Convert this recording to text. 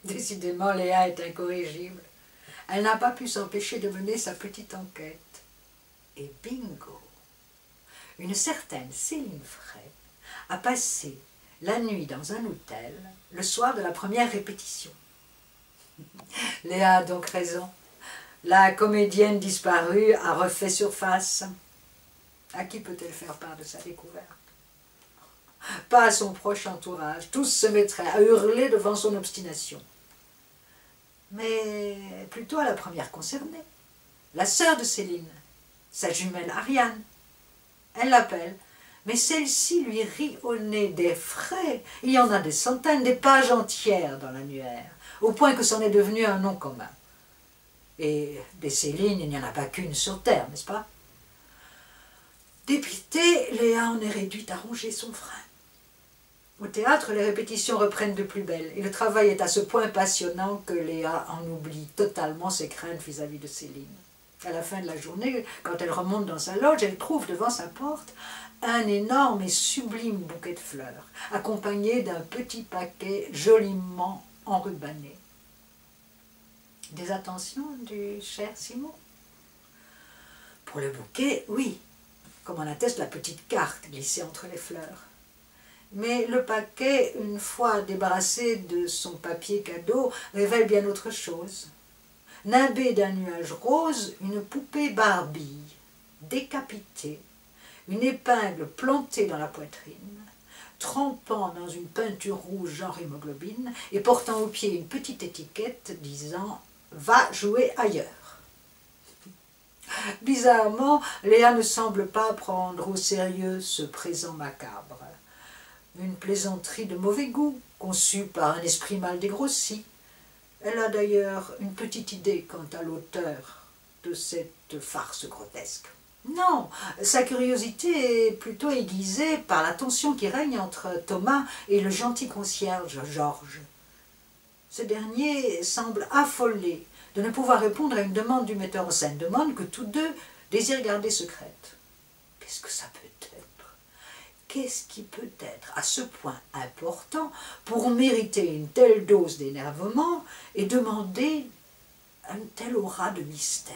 Décidément, Léa est incorrigible. Elle n'a pas pu s'empêcher de mener sa petite enquête. Et bingo! Une certaine Céline Frey a passé la nuit dans un hôtel le soir de la première répétition. Léa a donc raison. La comédienne disparue a refait surface. À qui peut-elle faire part de sa découverte? Pas à son proche entourage. Tous se mettraient à hurler devant son obstination. Mais plutôt à la première concernée, la sœur de Céline, sa jumelle Ariane. Elle l'appelle, mais celle-ci lui rit au nez des frais. Il y en a des centaines, des pages entières dans l'annuaire, au point que c'en est devenu un nom commun. Et des Céline, il n'y en a pas qu'une sur terre, n'est-ce pas? Dépitée, Léa en est réduite à ronger son frein. Au théâtre, les répétitions reprennent de plus belle, et le travail est à ce point passionnant que Léa en oublie totalement ses craintes vis-à-vis de Céline. À la fin de la journée, quand elle remonte dans sa loge, elle trouve devant sa porte un énorme et sublime bouquet de fleurs, accompagné d'un petit paquet joliment enrubanné. Des attentions du cher Simon? Pour le bouquet, oui, comme en atteste la petite carte glissée entre les fleurs. Mais le paquet, une fois débarrassé de son papier cadeau, révèle bien autre chose. Nimbée d'un nuage rose, une poupée Barbie, décapitée, une épingle plantée dans la poitrine, trempant dans une peinture rouge genre hémoglobine et portant au pied une petite étiquette disant « Va jouer ailleurs ». Bizarrement, Léa ne semble pas prendre au sérieux ce présent macabre. Une plaisanterie de mauvais goût, conçue par un esprit mal dégrossi. Elle a d'ailleurs une petite idée quant à l'auteur de cette farce grotesque. Non, sa curiosité est plutôt aiguisée par la tension qui règne entre Thomas et le gentil concierge Georges. Ce dernier semble affolé de ne pouvoir répondre à une demande du metteur en scène, demande que tous deux désirent garder secrète. Qu'est-ce que ça peut être? Qu'est-ce qui peut être à ce point important pour mériter une telle dose d'énervement et demander une telle aura de mystère?